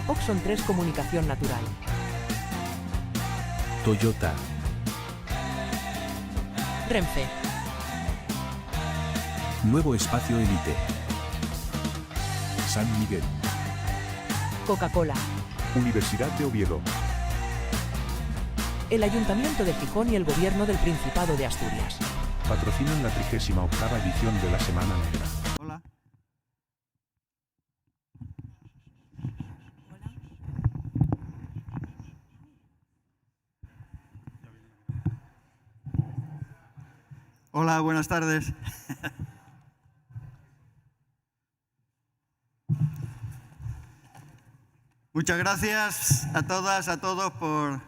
Oxon 3 Comunicación Natural. Toyota. Renfe. Nuevo Espacio Elite. San Miguel. Coca-Cola. Universidad de Oviedo. El Ayuntamiento de Gijón y el Gobierno del Principado de Asturias. Patrocinan la 38ª edición de la Semana Negra. Hola. Hola, buenas tardes. Muchas gracias a todas, a todos por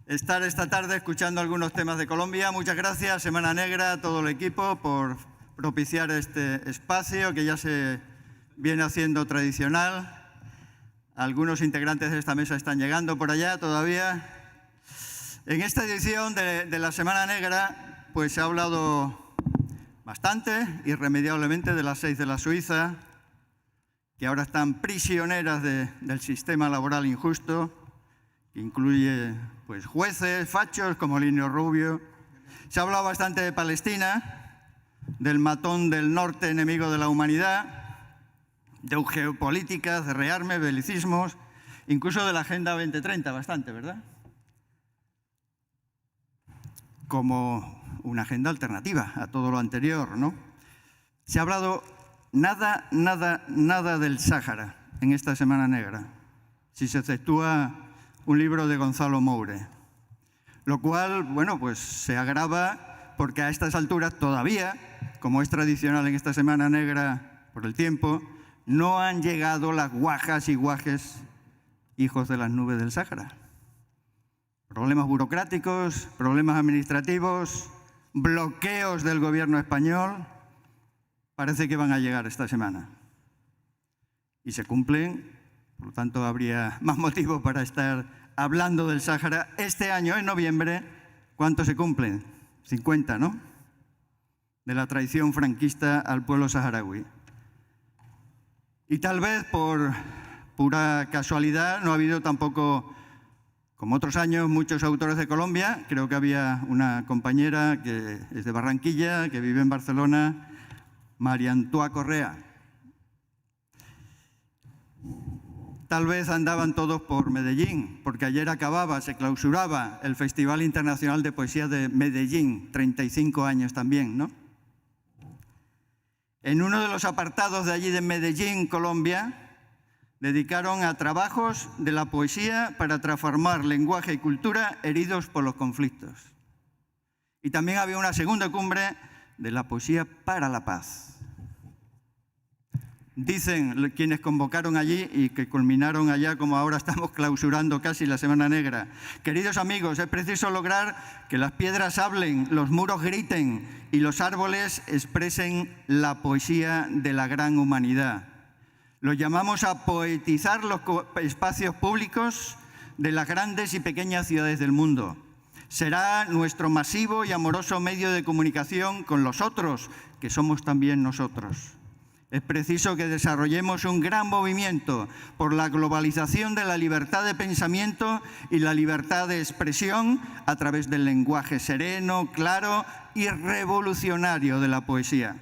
estar esta tarde escuchando algunos temas de Colombia. Muchas gracias, Semana Negra, a todo el equipo por propiciar este espacio que ya se viene haciendo tradicional. Algunos integrantes de esta mesa están llegando por allá todavía. En esta edición de la Semana Negra, pues se ha hablado bastante, irremediablemente, de las 6 de la Suiza, que ahora están prisioneras del sistema laboral injusto, que incluye pues, jueces, fachos como Linio Rubio. Se ha hablado bastante de Palestina, del matón del norte enemigo de la humanidad, de geopolíticas, de rearme, belicismos, incluso de la Agenda 2030, bastante, ¿verdad? Como una agenda alternativa a todo lo anterior, ¿no? Se ha hablado nada del Sáhara en esta Semana Negra, si se exceptúa un libro de Gonzalo Moure, lo cual, bueno, pues se agrava porque a estas alturas todavía, como es tradicional en esta Semana Negra por el tiempo, no han llegado las guajas y guajes hijos de las nubes del Sáhara. Problemas burocráticos, problemas administrativos, bloqueos del gobierno español, parece que van a llegar esta semana. Y se cumplen, por lo tanto habría más motivo para estar hablando del Sáhara. Este año, en noviembre, ¿cuántos se cumplen? 50, ¿no? De la traición franquista al pueblo saharaui. Y tal vez por pura casualidad no ha habido tampoco, como otros años, muchos autores de Colombia. Creo que había una compañera que es de Barranquilla, que vive en Barcelona, María Antúa Correa. Tal vez andaban todos por Medellín, porque ayer se clausuraba el Festival Internacional de Poesía de Medellín, 35 años también, ¿no? En uno de los apartados de allí de Medellín, Colombia, dedicaron a trabajos de la poesía para transformar lenguaje y cultura heridos por los conflictos. Y también había una segunda cumbre de la poesía para la paz. Dicen quienes convocaron allí y que culminaron allá, como ahora estamos clausurando casi la Semana Negra. Queridos amigos, es preciso lograr que las piedras hablen, los muros griten y los árboles expresen la poesía de la gran humanidad. Lo llamamos a poetizar los espacios públicos de las grandes y pequeñas ciudades del mundo. Será nuestro masivo y amoroso medio de comunicación con los otros, que somos también nosotros. Es preciso que desarrollemos un gran movimiento por la globalización de la libertad de pensamiento y la libertad de expresión a través del lenguaje sereno, claro y revolucionario de la poesía.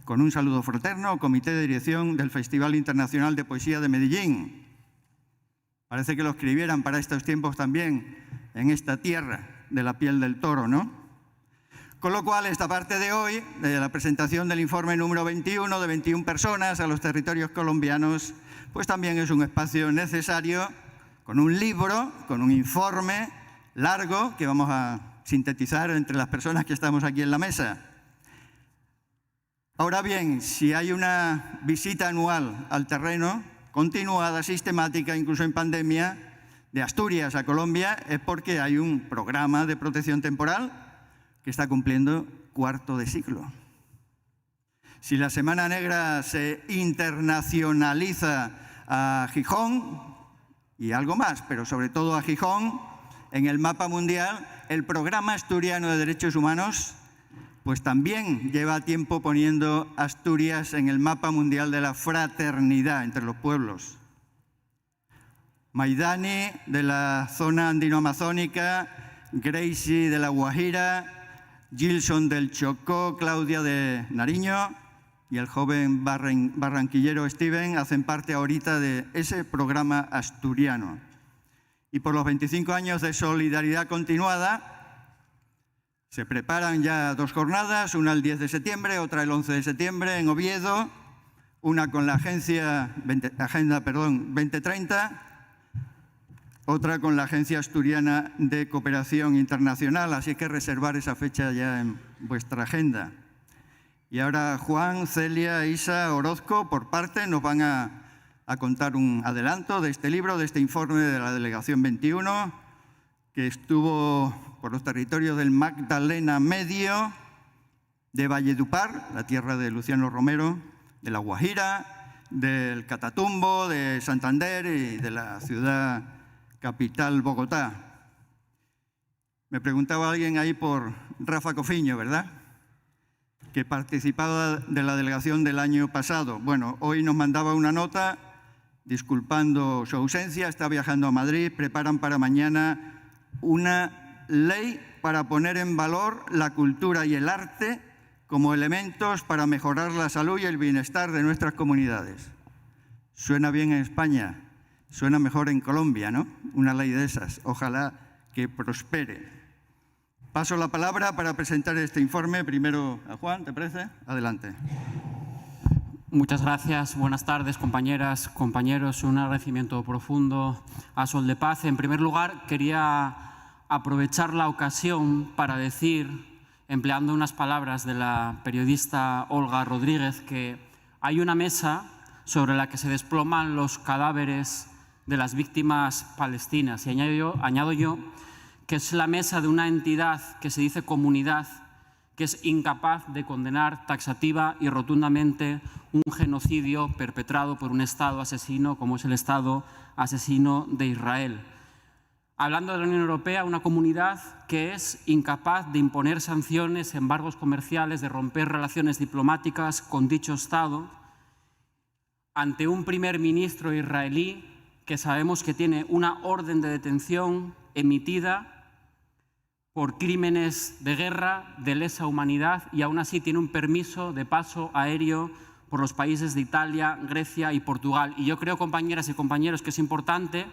Con un saludo fraterno, Comité de Dirección del Festival Internacional de Poesía de Medellín. Parece que lo escribieran para estos tiempos también, en esta tierra de la piel del toro, ¿no? Con lo cual, esta parte de hoy, de la presentación del informe número 21 de 21 personas a los territorios colombianos, pues también es un espacio necesario, con un libro, con un informe largo que vamos a sintetizar entre las personas que estamos aquí en la mesa. Ahora bien, si hay una visita anual al terreno, continuada, sistemática, incluso en pandemia, de Asturias a Colombia, es porque hay un programa de protección temporal que está cumpliendo cuarto de siglo. Si la Semana Negra se internacionaliza a Gijón y algo más, pero sobre todo a Gijón, en el mapa mundial, el Programa Asturiano de Derechos Humanos pues también lleva tiempo poniendo Asturias en el mapa mundial de la fraternidad entre los pueblos. Maidani de la zona andino-amazónica, Gracie de la Guajira, Gilson del Chocó, Claudia de Nariño y el joven barranquillero Steven hacen parte ahorita de ese programa asturiano. Y por los 25 años de solidaridad continuada, se preparan ya 2 jornadas, una el 10 de septiembre, otra el 11 de septiembre en Oviedo, una con la Agenda 2030, otra con la Agencia Asturiana de Cooperación Internacional, así que reservar esa fecha ya en vuestra agenda. Y ahora Juan, Celia, Isa, Orozco, por parte, nos van a contar un adelanto de este libro, de este informe de la Delegación 21, que estuvo por los territorios del Magdalena Medio, de Valledupar, la tierra de Luciano Romero, de La Guajira, del Catatumbo, de Santander y de la ciudad capital, Bogotá. Me preguntaba alguien ahí por Rafa Cofiño, ¿verdad?, que participaba de la delegación del año pasado. Bueno, hoy nos mandaba una nota disculpando su ausencia, está viajando a Madrid, preparan para mañana una ley para poner en valor la cultura y el arte como elementos para mejorar la salud y el bienestar de nuestras comunidades. Suena bien en España, suena mejor en Colombia, ¿no? Una ley de esas, ojalá que prospere. Paso la palabra para presentar este informe. Primero a Juan, ¿te parece? Adelante. Muchas gracias. Buenas tardes, compañeras, compañeros. Un agradecimiento profundo a Sol de Paz. En primer lugar, quería aprovechar la ocasión para decir, empleando unas palabras de la periodista Olga Rodríguez, que hay una mesa sobre la que se desploman los cadáveres de las víctimas palestinas. Y añado yo que es la mesa de una entidad que se dice comunidad, que es incapaz de condenar taxativa y rotundamente un genocidio perpetrado por un Estado asesino como es el Estado asesino de Israel. Hablando de la Unión Europea, una comunidad que es incapaz de imponer sanciones, embargos comerciales, de romper relaciones diplomáticas con dicho Estado, ante un primer ministro israelí que sabemos que tiene una orden de detención emitida por crímenes de guerra, de lesa humanidad, y aún así tiene un permiso de paso aéreo por los países de Italia, Grecia y Portugal. Y yo creo, compañeras y compañeros, que es importante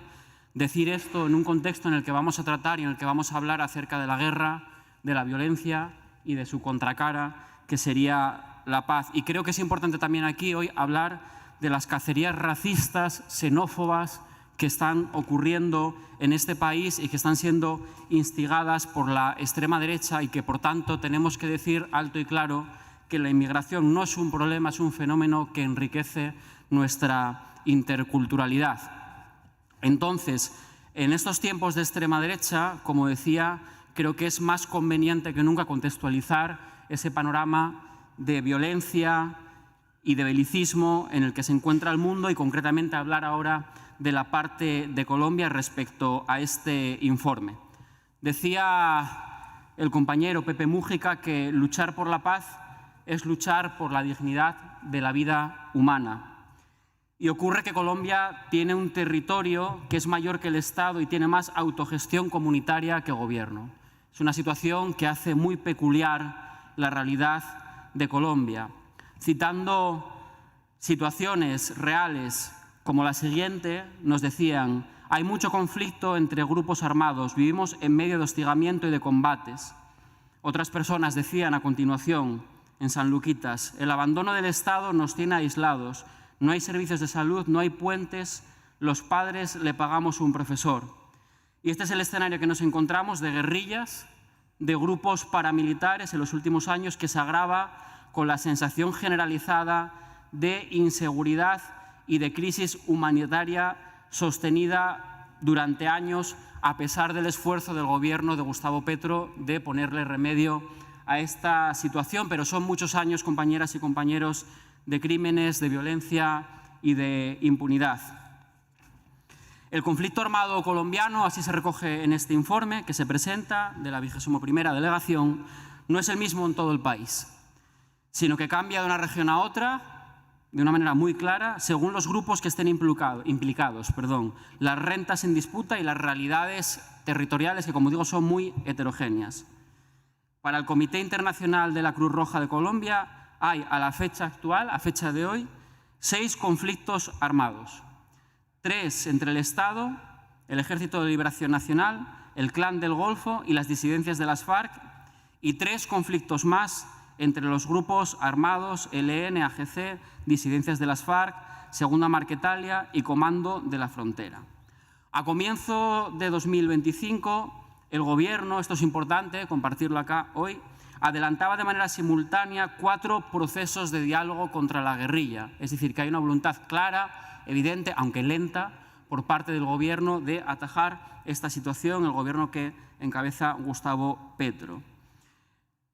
decir esto en un contexto en el que vamos a tratar y en el que vamos a hablar acerca de la guerra, de la violencia y de su contracara, que sería la paz. Y creo que es importante también aquí hoy hablar de las cacerías racistas, xenófobas, que están ocurriendo en este país y que están siendo instigadas por la extrema derecha y que, por tanto, tenemos que decir alto y claro que la inmigración no es un problema, es un fenómeno que enriquece nuestra interculturalidad. Entonces, en estos tiempos de extrema derecha, como decía, creo que es más conveniente que nunca contextualizar ese panorama de violencia y de belicismo en el que se encuentra el mundo y, concretamente, hablar ahora de la parte de Colombia respecto a este informe. Decía el compañero Pepe Mújica que luchar por la paz es luchar por la dignidad de la vida humana. Y ocurre que Colombia tiene un territorio que es mayor que el Estado y tiene más autogestión comunitaria que gobierno. Es una situación que hace muy peculiar la realidad de Colombia. Citando situaciones reales como la siguiente, nos decían: hay mucho conflicto entre grupos armados, vivimos en medio de hostigamiento y de combates. Otras personas decían a continuación, en San Luquitas: el abandono del Estado nos tiene aislados, no hay servicios de salud, no hay puentes, los padres le pagamos un profesor. Y este es el escenario que nos encontramos de guerrillas, de grupos paramilitares en los últimos años, que se agrava con la sensación generalizada de inseguridad y de crisis humanitaria sostenida durante años, a pesar del esfuerzo del gobierno de Gustavo Petro de ponerle remedio a esta situación. Pero son muchos años, compañeras y compañeros, de crímenes, de violencia y de impunidad. El conflicto armado colombiano, así se recoge en este informe que se presenta de la 21ª delegación, no es el mismo en todo el país, sino que cambia de una región a otra, de una manera muy clara, según los grupos que estén implicados, las rentas en disputa y las realidades territoriales que, como digo, son muy heterogéneas. Para el Comité Internacional de la Cruz Roja de Colombia hay, a la fecha actual, a fecha de hoy, 6 conflictos armados. 3 entre el Estado, el Ejército de Liberación Nacional, el Clan del Golfo y las disidencias de las FARC, y 3 conflictos más entre los grupos armados ELN, AGC, disidencias de las FARC, Segunda Marquetalia y Comando de la Frontera. A comienzo de 2025, el Gobierno, esto es importante compartirlo acá hoy, adelantaba de manera simultánea 4 procesos de diálogo contra la guerrilla. Es decir, que hay una voluntad clara, evidente, aunque lenta, por parte del Gobierno de atajar esta situación, el Gobierno que encabeza Gustavo Petro.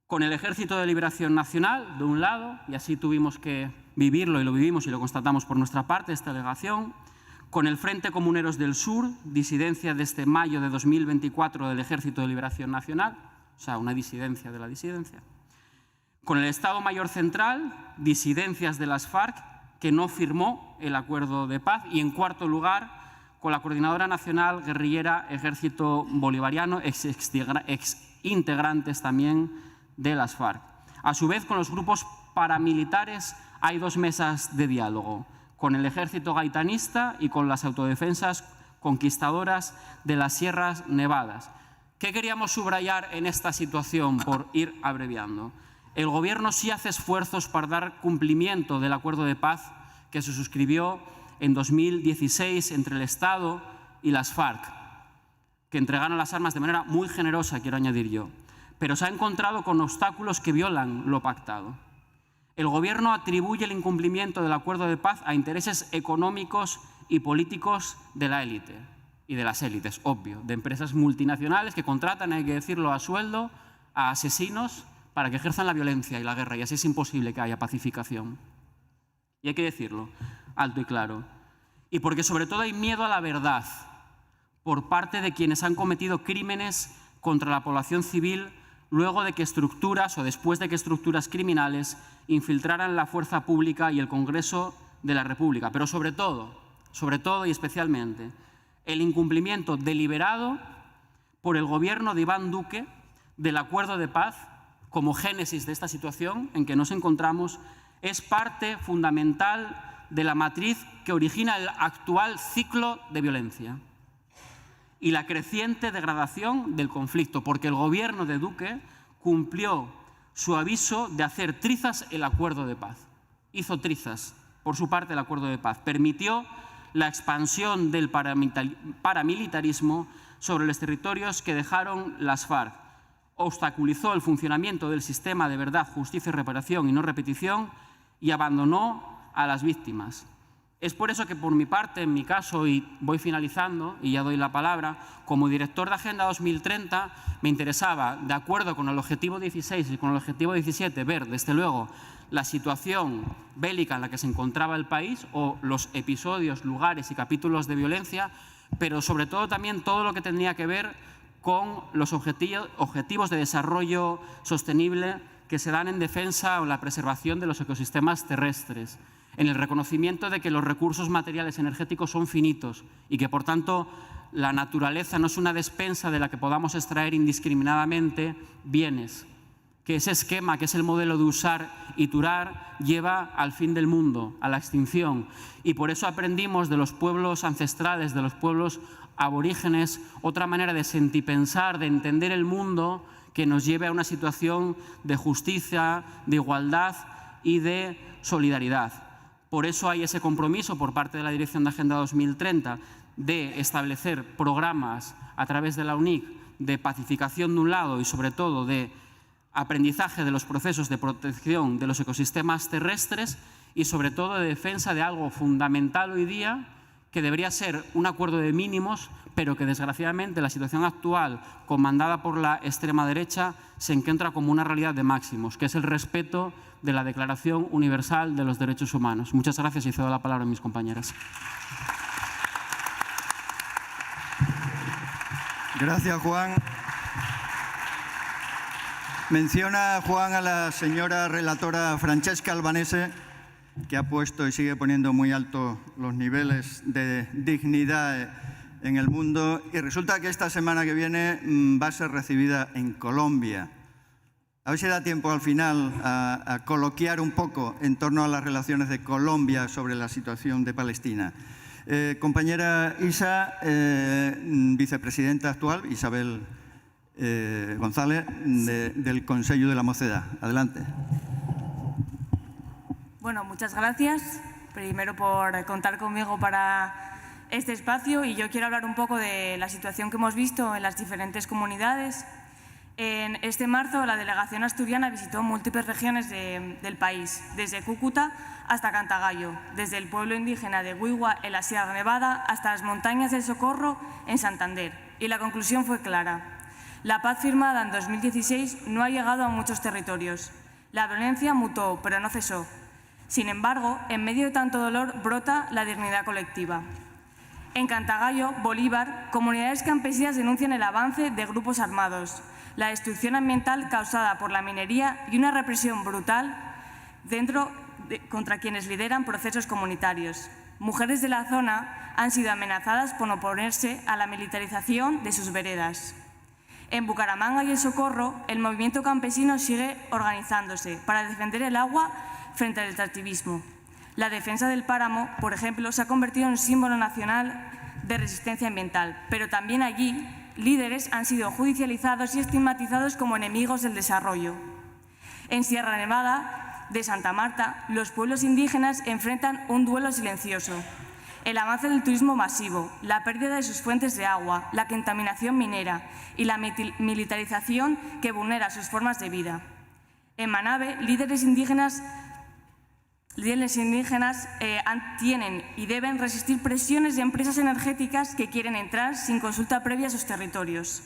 Con el Ejército de Liberación Nacional, de un lado, y así tuvimos que vivirlo y lo vivimos y lo constatamos por nuestra parte, esta delegación, con el Frente Comuneros del Sur, disidencia desde mayo de 2024 del Ejército de Liberación Nacional, o sea, una disidencia de la disidencia. Con el Estado Mayor Central, disidencias de las FARC, que no firmó el acuerdo de paz. Y en cuarto lugar, con la Coordinadora Nacional Guerrillera Ejército Bolivariano, ex integrantes también de las FARC. A su vez, con los grupos paramilitares hay 2 mesas de diálogo, con el Ejército Gaitanista y con las autodefensas conquistadoras de las Sierras Nevadas. ¿Qué queríamos subrayar en esta situación, por ir abreviando? El Gobierno sí hace esfuerzos para dar cumplimiento del acuerdo de paz que se suscribió en 2016 entre el Estado y las FARC, que entregaron las armas de manera muy generosa, quiero añadir yo, pero se ha encontrado con obstáculos que violan lo pactado. El Gobierno atribuye el incumplimiento del acuerdo de paz a intereses económicos y políticos de la élite y de las élites, obvio, de empresas multinacionales que contratan, hay que decirlo, a sueldo a asesinos para que ejerzan la violencia y la guerra, y así es imposible que haya pacificación. Y hay que decirlo alto y claro. Y porque sobre todo hay miedo a la verdad por parte de quienes han cometido crímenes contra la población civil luego de que estructuras o después de que estructuras criminales infiltraran la fuerza pública y el Congreso de la República. Pero sobre todo y especialmente, el incumplimiento deliberado por el Gobierno de Iván Duque del acuerdo de paz como génesis de esta situación en que nos encontramos, es parte fundamental de la matriz que origina el actual ciclo de violencia y la creciente degradación del conflicto, porque el Gobierno de Duque cumplió su aviso de hacer trizas el acuerdo de paz. Hizo trizas, por su parte, el acuerdo de paz. Permitió la expansión del paramilitarismo sobre los territorios que dejaron las FARC. Obstaculizó el funcionamiento del sistema de verdad, justicia y reparación y no repetición y abandonó a las víctimas. Es por eso que, por mi parte, en mi caso, y voy finalizando y ya doy la palabra, como director de Agenda 2030 me interesaba, de acuerdo con el objetivo 16 y con el objetivo 17, ver, desde luego, la situación bélica en la que se encontraba el país o los episodios, lugares y capítulos de violencia, pero sobre todo también todo lo que tendría que ver con los objetivos de desarrollo sostenible que se dan en defensa o la preservación de los ecosistemas terrestres, en el reconocimiento de que los recursos materiales energéticos son finitos y que, por tanto, la naturaleza no es una despensa de la que podamos extraer indiscriminadamente bienes, que ese esquema, que es el modelo de usar y turar, lleva al fin del mundo, a la extinción. Y por eso aprendimos de los pueblos ancestrales, de los pueblos aborígenes, otra manera de sentipensar, de entender el mundo que nos lleve a una situación de justicia, de igualdad y de solidaridad. Por eso hay ese compromiso por parte de la Dirección de Agenda 2030 de establecer programas a través de la UNIC de pacificación de un lado y sobre todo de aprendizaje de los procesos de protección de los ecosistemas terrestres y sobre todo de defensa de algo fundamental hoy día que debería ser un acuerdo de mínimos, pero que desgraciadamente la situación actual, comandada por la extrema derecha, se encuentra como una realidad de máximos, que es el respeto de la Declaración Universal de los Derechos Humanos. Muchas gracias y cedo la palabra a mis compañeras. Gracias, Juan. Menciona, Juan, a la señora relatora Francesca Albanese que ha puesto y sigue poniendo muy alto los niveles de dignidad en el mundo. Y resulta que esta semana que viene va a ser recibida en Colombia. A ver si da tiempo al final a coloquiar un poco en torno a las relaciones de Colombia sobre la situación de Palestina. Compañera Isa, vicepresidenta actual, Isabel González, del Consello de la Mocedad. Adelante. Bueno, muchas gracias. Primero por contar conmigo para este espacio, y yo quiero hablar un poco de la situación que hemos visto en las diferentes comunidades. En este marzo, la delegación asturiana visitó múltiples regiones del país, desde Cúcuta hasta Cantagallo, desde el pueblo indígena de Huigua en la Sierra Nevada hasta las montañas del Socorro en Santander. Y la conclusión fue clara. La paz firmada en 2016 no ha llegado a muchos territorios. La violencia mutó, pero no cesó. Sin embargo, en medio de tanto dolor brota la dignidad colectiva. En Cantagallo, Bolívar, comunidades campesinas denuncian el avance de grupos armados, la destrucción ambiental causada por la minería y una represión brutal contra quienes lideran procesos comunitarios. Mujeres de la zona han sido amenazadas por oponerse a la militarización de sus veredas. En Bucaramanga y El Socorro, el movimiento campesino sigue organizándose para defender el agua frente al extractivismo. La defensa del páramo, por ejemplo, se ha convertido en un símbolo nacional de resistencia ambiental, pero también allí líderes han sido judicializados y estigmatizados como enemigos del desarrollo. En Sierra Nevada de Santa Marta, los pueblos indígenas enfrentan un duelo silencioso. El avance del turismo masivo, la pérdida de sus fuentes de agua, la contaminación minera y la militarización que vulnera sus formas de vida. En Manabí, líderes indígenas tienen y deben resistir presiones de empresas energéticas que quieren entrar sin consulta previa a sus territorios.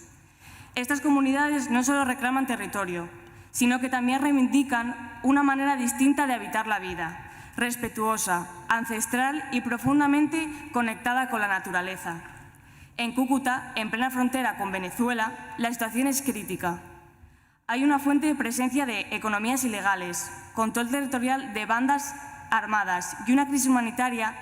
Estas comunidades no solo reclaman territorio, sino que también reivindican una manera distinta de habitar la vida, respetuosa, ancestral y profundamente conectada con la naturaleza. En Cúcuta, en plena frontera con Venezuela, la situación es crítica. Hay una fuente de presencia de economías ilegales, control territorial de bandas armadas y una crisis humanitaria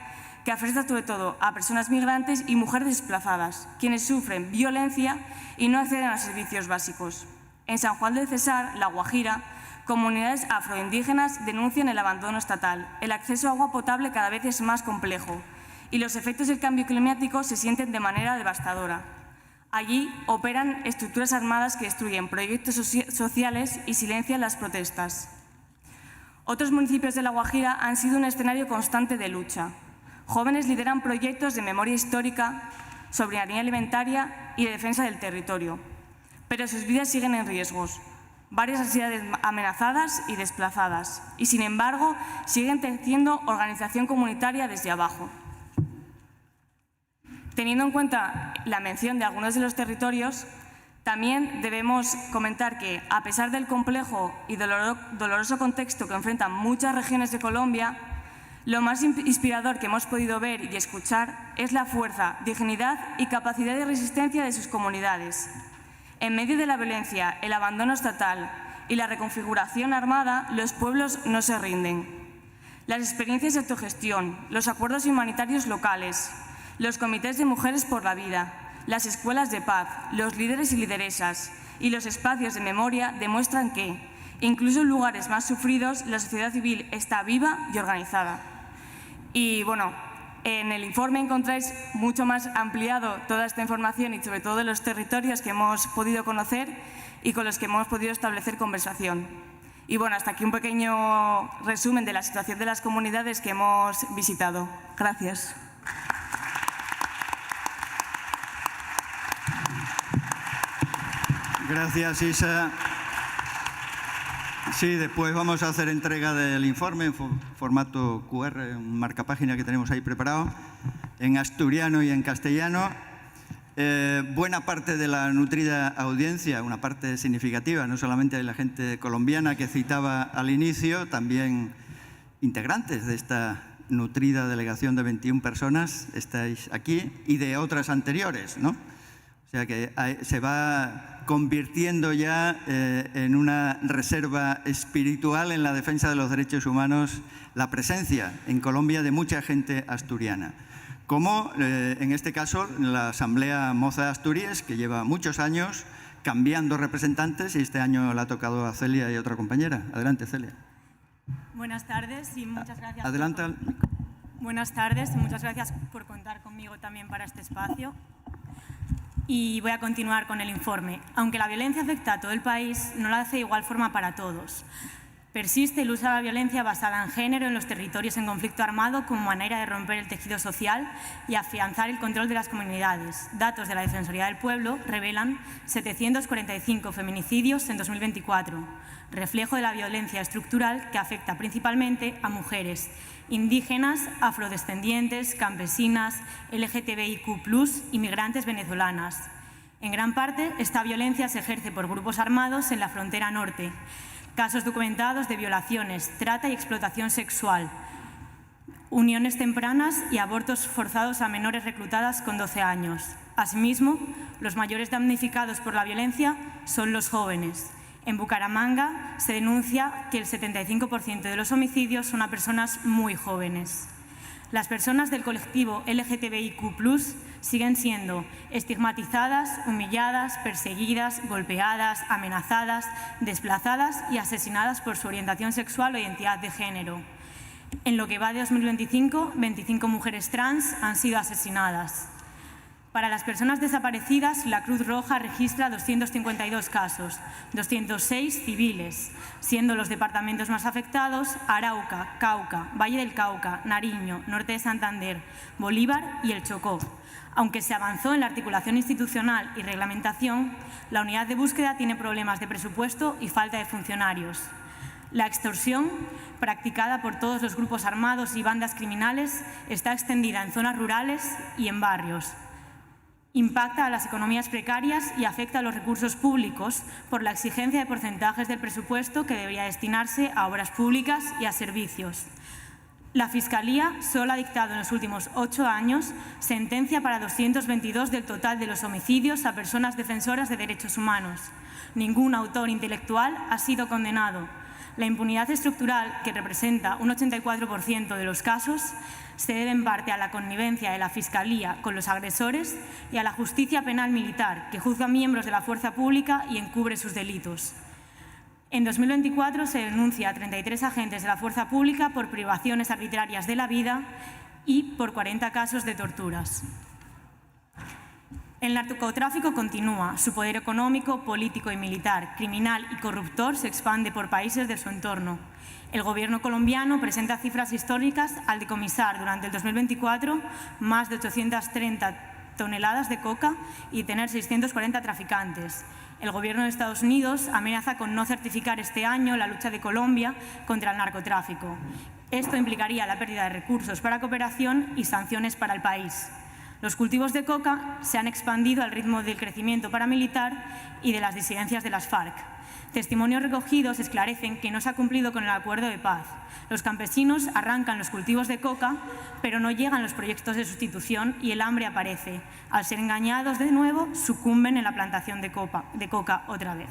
que afecta sobre todo a personas migrantes y mujeres desplazadas, quienes sufren violencia y no acceden a los servicios básicos. En San Juan del Cesar, La Guajira, comunidades afroindígenas denuncian el abandono estatal. El acceso a agua potable cada vez es más complejo y los efectos del cambio climático se sienten de manera devastadora. Allí operan estructuras armadas que destruyen proyectos sociales y silencian las protestas. Otros municipios de La Guajira han sido un escenario constante de lucha. Jóvenes lideran proyectos de memoria histórica, soberanía alimentaria y de defensa del territorio, pero sus vidas siguen en riesgos. Varias han sido amenazadas y desplazadas, y sin embargo siguen teniendo organización comunitaria desde abajo. Teniendo en cuenta la mención de algunos de los territorios, también debemos comentar que, a pesar del complejo y doloroso contexto que enfrentan muchas regiones de Colombia, lo más inspirador que hemos podido ver y escuchar es la fuerza, dignidad y capacidad de resistencia de sus comunidades. En medio de la violencia, el abandono estatal y la reconfiguración armada, los pueblos no se rinden. Las experiencias de autogestión, los acuerdos humanitarios locales, los comités de mujeres por la vida, las escuelas de paz, los líderes y lideresas y los espacios de memoria demuestran que, incluso en lugares más sufridos, la sociedad civil está viva y organizada. Y bueno, en el informe encontráis mucho más ampliado toda esta información y sobre todo los territorios que hemos podido conocer y con los que hemos podido establecer conversación. Y bueno, hasta aquí un pequeño resumen de la situación de las comunidades que hemos visitado. Gracias. Gracias, Isa. Sí, después vamos a hacer entrega del informe en formato QR, un marcapágina que tenemos ahí preparado, en asturiano y en castellano. Buena parte de la nutrida audiencia, una parte significativa, no solamente de la gente colombiana que citaba al inicio, también integrantes de esta nutrida delegación de 21 personas estáis aquí y de otras anteriores, ¿no? O sea que se va convirtiendo ya en una reserva espiritual en la defensa de los derechos humanos la presencia en Colombia de mucha gente asturiana. Como en este caso la Asamblea Moza de Asturias, que lleva muchos años cambiando representantes y este año le ha tocado a Celia y otra compañera. Adelante, Celia. Buenas tardes y muchas gracias. Adelanta. Buenas tardes y muchas gracias por contar conmigo también para este espacio. Y voy a continuar con el informe. Aunque la violencia afecta a todo el país, no la hace de igual forma para todos. Persiste el uso de la violencia basada en género en los territorios en conflicto armado como manera de romper el tejido social y afianzar el control de las comunidades. Datos de la Defensoría del Pueblo revelan 745 feminicidios en 2024, reflejo de la violencia estructural que afecta principalmente a mujeres, indígenas, afrodescendientes, campesinas, LGTBIQ+, inmigrantes venezolanas. En gran parte, esta violencia se ejerce por grupos armados en la frontera norte. Casos documentados de violaciones, trata y explotación sexual, uniones tempranas y abortos forzados a menores reclutadas con 12 años. Asimismo, los mayores damnificados por la violencia son los jóvenes. En Bucaramanga se denuncia que el 75% de los homicidios son a personas muy jóvenes. Las personas del colectivo LGTBIQ+, siguen siendo estigmatizadas, humilladas, perseguidas, golpeadas, amenazadas, desplazadas y asesinadas por su orientación sexual o identidad de género. En lo que va de 2025, 25 mujeres trans han sido asesinadas. Para las personas desaparecidas, la Cruz Roja registra 252 casos, 206 civiles, siendo los departamentos más afectados Arauca, Cauca, Valle del Cauca, Nariño, Norte de Santander, Bolívar y el Chocó. Aunque se avanzó en la articulación institucional y reglamentación, la unidad de búsqueda tiene problemas de presupuesto y falta de funcionarios. La extorsión, practicada por todos los grupos armados y bandas criminales, está extendida en zonas rurales y en barrios. Impacta a las economías precarias y afecta a los recursos públicos por la exigencia de porcentajes del presupuesto que debería destinarse a obras públicas y a servicios. La Fiscalía solo ha dictado en los últimos 8 años sentencia para 222 del total de los homicidios a personas defensoras de derechos humanos. Ningún autor intelectual ha sido condenado. La impunidad estructural, que representa un 84% de los casos, se debe en parte a la connivencia de la Fiscalía con los agresores y a la justicia penal militar, que juzga a miembros de la fuerza pública y encubre sus delitos. En 2024 se denuncia a 33 agentes de la fuerza pública por privaciones arbitrarias de la vida y por 40 casos de torturas. El narcotráfico continúa. Su poder económico, político y militar, criminal y corruptor se expande por países de su entorno. El Gobierno colombiano presenta cifras históricas al decomisar durante el 2024 más de 830 toneladas de coca y tener 640 traficantes. El Gobierno de Estados Unidos amenaza con no certificar este año la lucha de Colombia contra el narcotráfico. Esto implicaría la pérdida de recursos para cooperación y sanciones para el país. Los cultivos de coca se han expandido al ritmo del crecimiento paramilitar y de las disidencias de las FARC. Testimonios recogidos esclarecen que no se ha cumplido con el acuerdo de paz. Los campesinos arrancan los cultivos de coca, pero no llegan los proyectos de sustitución y el hambre aparece. Al ser engañados de nuevo, sucumben en la plantación de coca otra vez.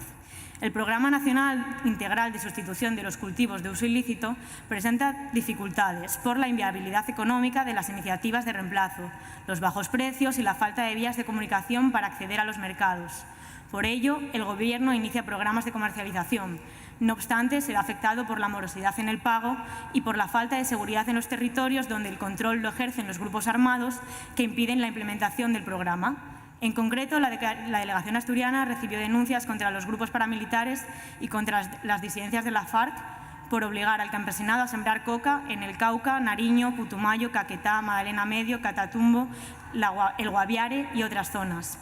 El Programa Nacional Integral de Sustitución de los Cultivos de Uso Ilícito presenta dificultades por la inviabilidad económica de las iniciativas de reemplazo, los bajos precios y la falta de vías de comunicación para acceder a los mercados. Por ello, el Gobierno inicia programas de comercialización. No obstante, será afectado por la morosidad en el pago y por la falta de seguridad en los territorios donde el control lo ejercen los grupos armados que impiden la implementación del programa. En concreto, la delegación asturiana recibió denuncias contra los grupos paramilitares y contra las disidencias de la FARC por obligar al campesinado a sembrar coca en el Cauca, Nariño, Putumayo, Caquetá, Magdalena Medio, Catatumbo, el Guaviare y otras zonas.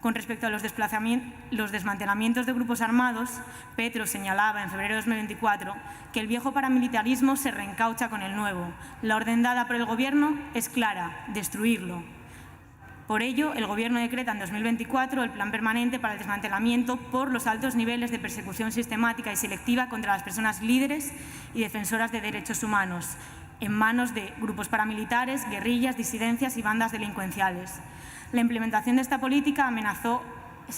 Con respecto a los desmantelamientos de grupos armados, Petro señalaba en febrero de 2024 que el viejo paramilitarismo se reencaucha con el nuevo. La orden dada por el Gobierno es clara: destruirlo. Por ello, el Gobierno decreta en 2024 el Plan Permanente para el Desmantelamiento por los altos niveles de persecución sistemática y selectiva contra las personas líderes y defensoras de derechos humanos. en manos de grupos paramilitares, guerrillas, disidencias y bandas delincuenciales. La implementación de esta política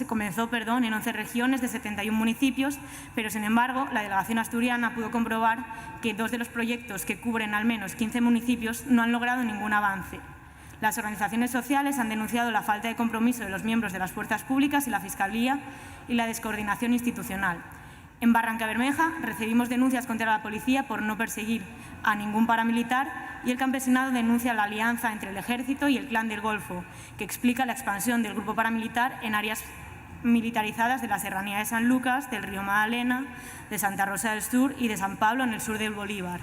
comenzó en 11 regiones de 71 municipios, pero sin embargo la delegación asturiana pudo comprobar que 2 de los proyectos que cubren al menos 15 municipios no han logrado ningún avance. Las organizaciones sociales han denunciado la falta de compromiso de los miembros de las fuerzas públicas y la Fiscalía y la descoordinación institucional. En Barrancabermeja recibimos denuncias contra la policía por no perseguir a ningún paramilitar y el campesinado denuncia la alianza entre el Ejército y el Clan del Golfo, que explica la expansión del grupo paramilitar en áreas militarizadas de la Serranía de San Lucas, del río Magdalena, de Santa Rosa del Sur y de San Pablo en el sur del Bolívar.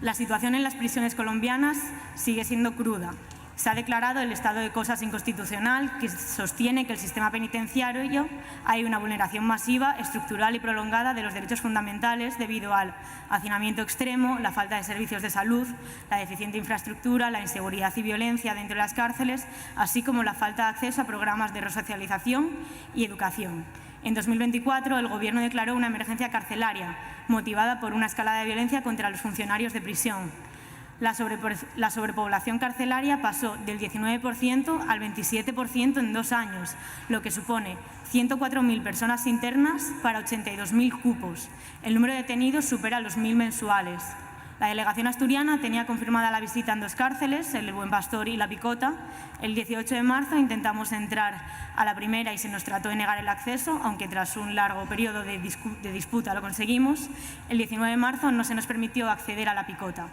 La situación en las prisiones colombianas sigue siendo cruda. Se ha declarado el estado de cosas inconstitucional, que sostiene que el sistema penitenciario hay una vulneración masiva, estructural y prolongada de los derechos fundamentales debido al hacinamiento extremo, la falta de servicios de salud, la deficiente infraestructura, la inseguridad y violencia dentro de las cárceles, así como la falta de acceso a programas de resocialización y educación. En 2024, el Gobierno declaró una emergencia carcelaria, motivada por una escalada de violencia contra los funcionarios de prisión. La sobrepoblación carcelaria pasó del 19% al 27% en 2 años, lo que supone 104.000 personas internas para 82.000 cupos. El número de detenidos supera los 1.000 mensuales. La delegación asturiana tenía confirmada la visita en 2 cárceles, el Buen Pastor y La Picota. El 18 de marzo intentamos entrar a la primera y se nos trató de negar el acceso, aunque tras un largo periodo de disputa lo conseguimos. El 19 de marzo no se nos permitió acceder a La Picota.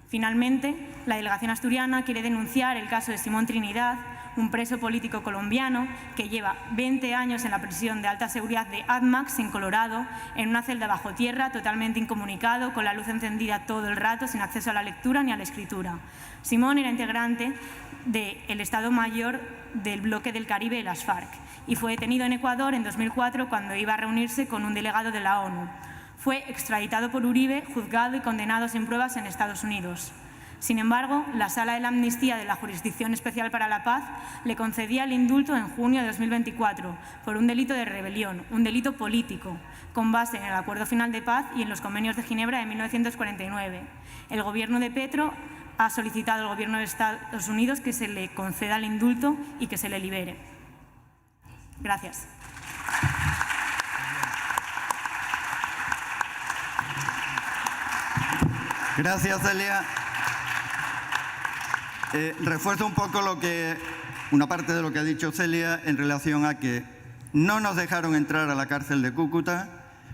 Finalmente, la delegación asturiana quiere denunciar el caso de Simón Trinidad, un preso político colombiano que lleva 20 años en la prisión de alta seguridad de ADMAX en Colorado, en una celda bajo tierra, totalmente incomunicado, con la luz encendida todo el rato, sin acceso a la lectura ni a la escritura. Simón era integrante del Estado Mayor del Bloque del Caribe de las FARC y fue detenido en Ecuador en 2004 cuando iba a reunirse con un delegado de la ONU. Fue extraditado por Uribe, juzgado y condenado sin pruebas en Estados Unidos. Sin embargo, la Sala de la Amnistía de la Jurisdicción Especial para la Paz le concedía el indulto en junio de 2024 por un delito de rebelión, un delito político, con base en el Acuerdo Final de Paz y en los convenios de Ginebra de 1949. El Gobierno de Petro ha solicitado al Gobierno de Estados Unidos que se le conceda el indulto y que se le libere. Gracias. Gracias, Celia. Refuerzo un poco una parte de lo que ha dicho Celia en relación a que no nos dejaron entrar a la cárcel de Cúcuta,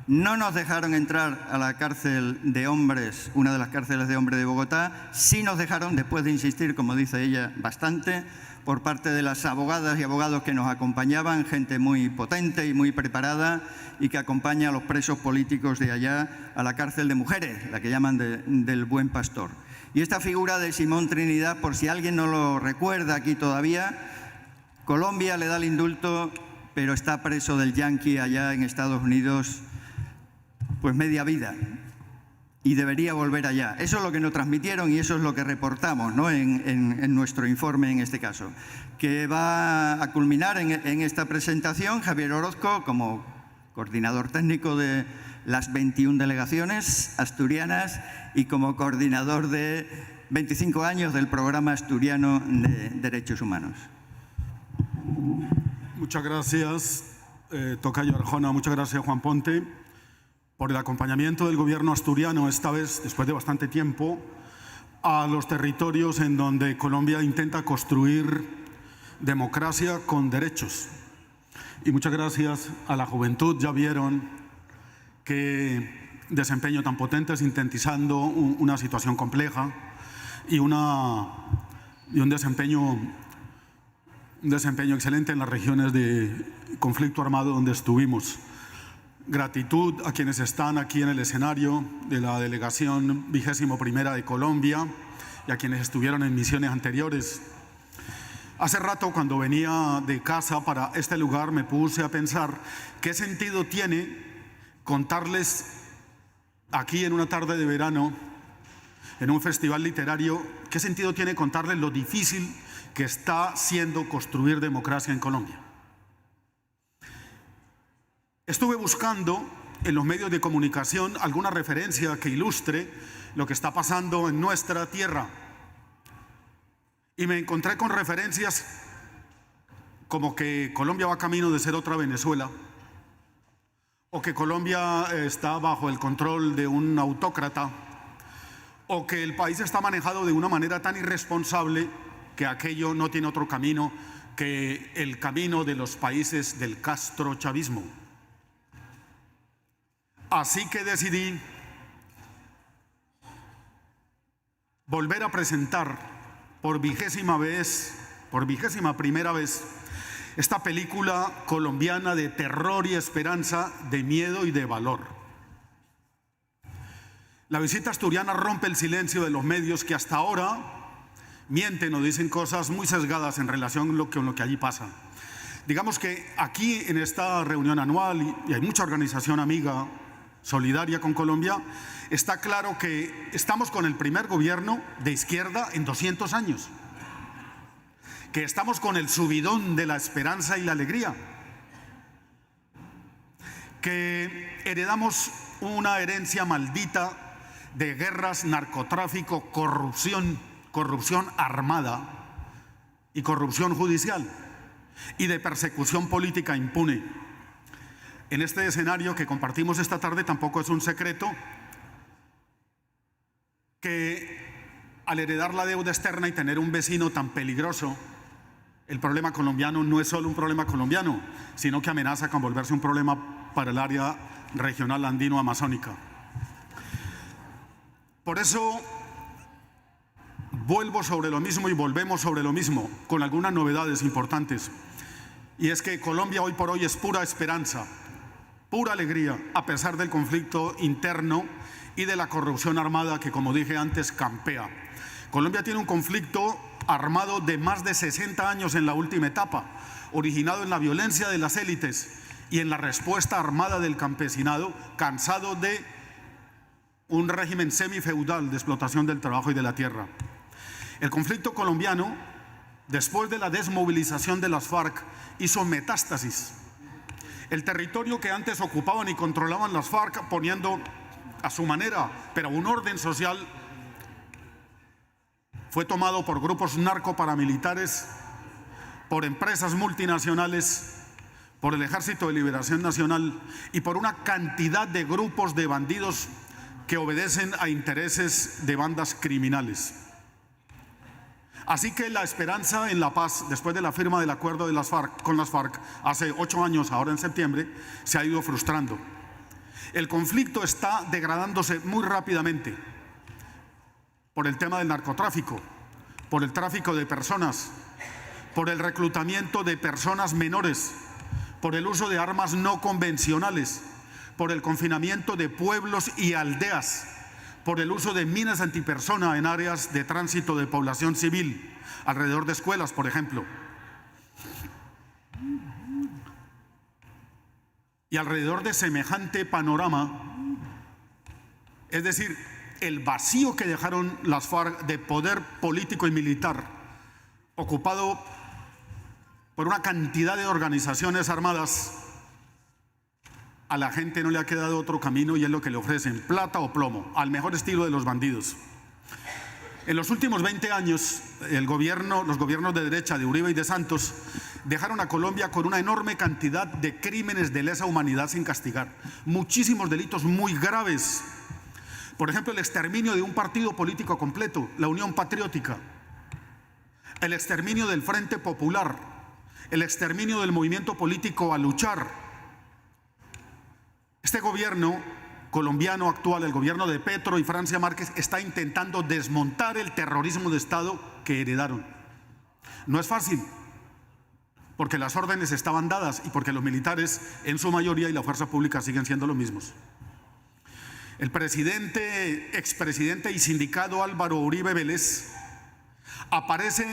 no nos dejaron entrar a la cárcel de hombres, una de las cárceles de hombres de Bogotá, sí nos dejaron, después de insistir, como dice ella, bastante, por parte de las abogadas y abogados que nos acompañaban, gente muy potente y muy preparada y que acompaña a los presos políticos de allá a la cárcel de mujeres, la que llaman del Buen Pastor. Y esta figura de Simón Trinidad, por si alguien no lo recuerda aquí todavía, Colombia le da el indulto, pero está preso del Yankee allá en Estados Unidos pues media vida y debería volver allá. Eso es lo que nos transmitieron y eso es lo que reportamos, ¿no?, en nuestro informe en este caso. Que va a culminar en esta presentación Javier Orozco como coordinador técnico de las 21 delegaciones asturianas y como coordinador de 25 años del Programa Asturiano de Derechos Humanos. Muchas gracias, Tocayo Arjona, muchas gracias, Juan Ponte, por el acompañamiento del Gobierno asturiano, esta vez, después de bastante tiempo, a los territorios en donde Colombia intenta construir democracia con derechos. Y muchas gracias a la juventud, ya vieron qué desempeño tan potente sintetizando una situación compleja y un desempeño excelente en las regiones de conflicto armado donde estuvimos. Gratitud a quienes están aquí en el escenario de la delegación 21ª de Colombia y a quienes estuvieron en misiones anteriores. Hace rato, cuando venía de casa para este lugar, me puse a pensar qué sentido tiene contarles aquí en una tarde de verano, en un festival literario, qué sentido tiene contarles lo difícil que está siendo construir democracia en Colombia. Estuve buscando en los medios de comunicación alguna referencia que ilustre lo que está pasando en nuestra tierra. Y me encontré con referencias como que Colombia va camino de ser otra Venezuela, o que Colombia está bajo el control de un autócrata, o que el país está manejado de una manera tan irresponsable que aquello no tiene otro camino que el camino de los países del castrochavismo. Así que decidí volver a presentar por vigésima primera vez, esta película colombiana de terror y esperanza, de miedo y de valor. La visita asturiana rompe el silencio de los medios que hasta ahora mienten o dicen cosas muy sesgadas en relación con lo que allí pasa. Digamos que aquí en esta reunión anual, y hay mucha organización amiga, solidaria con Colombia, está claro que estamos con el primer gobierno de izquierda en 200 años. Que estamos con el subidón de la esperanza y la alegría, que heredamos una herencia maldita de guerras, narcotráfico, corrupción armada y corrupción judicial, y de persecución política impune. En este escenario que compartimos esta tarde tampoco es un secreto que al heredar la deuda externa y tener un vecino tan peligroso, el problema colombiano no es solo un problema colombiano, sino que amenaza con volverse un problema para el área regional andino-amazónica. Por eso vuelvo sobre lo mismo y volvemos sobre lo mismo, con algunas novedades importantes. Y es que Colombia hoy por hoy es pura esperanza, pura alegría, a pesar del conflicto interno y de la corrupción armada que, como dije antes, campea. Colombia tiene un conflicto armado de más de 60 años en la última etapa, originado en la violencia de las élites y en la respuesta armada del campesinado, cansado de un régimen semifeudal de explotación del trabajo y de la tierra. El conflicto colombiano, después de la desmovilización de las FARC, hizo metástasis. El territorio que antes ocupaban y controlaban las FARC, poniendo a su manera, pero un orden social, fue tomado por grupos narcoparamilitares, por empresas multinacionales, por el Ejército de Liberación Nacional y por una cantidad de grupos de bandidos que obedecen a intereses de bandas criminales. Así que la esperanza en la paz, después de la firma del acuerdo de las FARC, con las FARC, hace 8 años, ahora en septiembre, se ha ido frustrando. El conflicto está degradándose muy rápidamente por el tema del narcotráfico, por el tráfico de personas, por el reclutamiento de personas menores, por el uso de armas no convencionales, por el confinamiento de pueblos y aldeas, por el uso de minas antipersona en áreas de tránsito de población civil, alrededor de escuelas, por ejemplo. Y alrededor de semejante panorama, es decir, el vacío que dejaron las FARC de poder político y militar, ocupado por una cantidad de organizaciones armadas, a la gente no le ha quedado otro camino y es lo que le ofrecen, plata o plomo, al mejor estilo de los bandidos. En los últimos 20 años, los gobiernos de derecha de Uribe y de Santos dejaron a Colombia con una enorme cantidad de crímenes de lesa humanidad sin castigar, muchísimos delitos muy graves. Por ejemplo, el exterminio de un partido político completo, la Unión Patriótica, el exterminio del Frente Popular, el exterminio del movimiento político A Luchar. Este gobierno colombiano actual, el gobierno de Petro y Francia Márquez, está intentando desmontar el terrorismo de Estado que heredaron. No es fácil, porque las órdenes estaban dadas y porque los militares, en su mayoría, y la fuerza pública siguen siendo los mismos. El expresidente y sindicado Álvaro Uribe Vélez aparece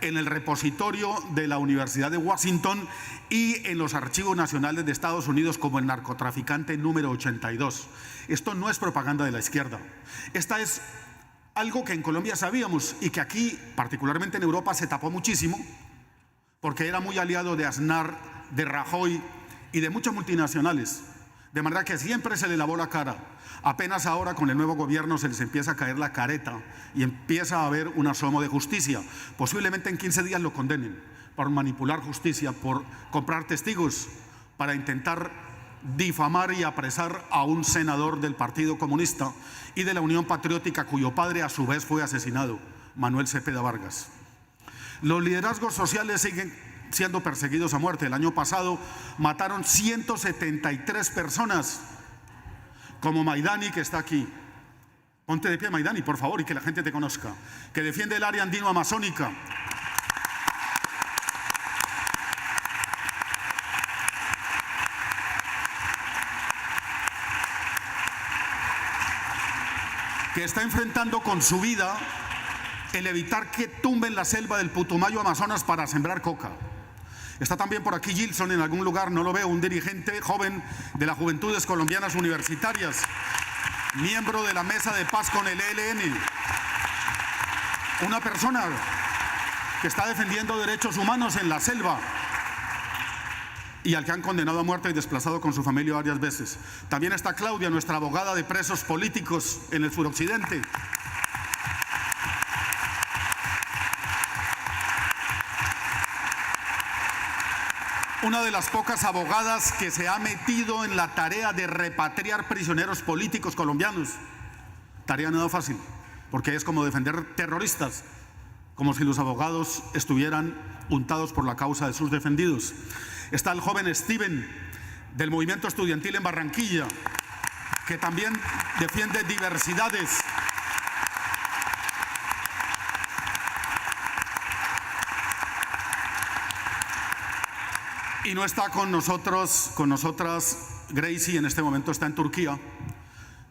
en el repositorio de la Universidad de Washington y en los archivos nacionales de Estados Unidos como el narcotraficante número 82. Esto no es propaganda de la izquierda. Esta es algo que en Colombia sabíamos y que aquí, particularmente en Europa, se tapó muchísimo porque era muy aliado de Aznar, de Rajoy y de muchas multinacionales, De manera que siempre se le lavó la cara. Apenas ahora con el nuevo gobierno se les empieza a caer la careta y empieza a haber un asomo de justicia. Posiblemente en 15 días lo condenen por manipular justicia, por comprar testigos, para intentar difamar y apresar a un senador del Partido Comunista y de la Unión Patriótica, cuyo padre a su vez fue asesinado, Manuel Cepeda Vargas. Los liderazgos sociales siguen siendo perseguidos a muerte. El año pasado mataron 173 personas, como Maidani, que está aquí. Ponte de pie, Maidani, por favor, y que la gente te conozca, que defiende el área andino-amazónica. Que está enfrentando con su vida el evitar que tumben la selva del Putumayo Amazonas para sembrar coca. Está también por aquí Gilson en algún lugar, no lo veo, un dirigente joven de las Juventudes Colombianas Universitarias, miembro de la Mesa de Paz con el ELN, una persona que está defendiendo derechos humanos en la selva y al que han condenado a muerte y desplazado con su familia varias veces. También está Claudia, nuestra abogada de presos políticos en el suroccidente. Una de las pocas abogadas que se ha metido en la tarea de repatriar prisioneros políticos colombianos. Tarea nada fácil, porque es como defender terroristas, como si los abogados estuvieran untados por la causa de sus defendidos. Está el joven Steven, del movimiento estudiantil en Barranquilla, que también defiende diversidades. Y no está con nosotras Gracie, en este momento está en Turquía.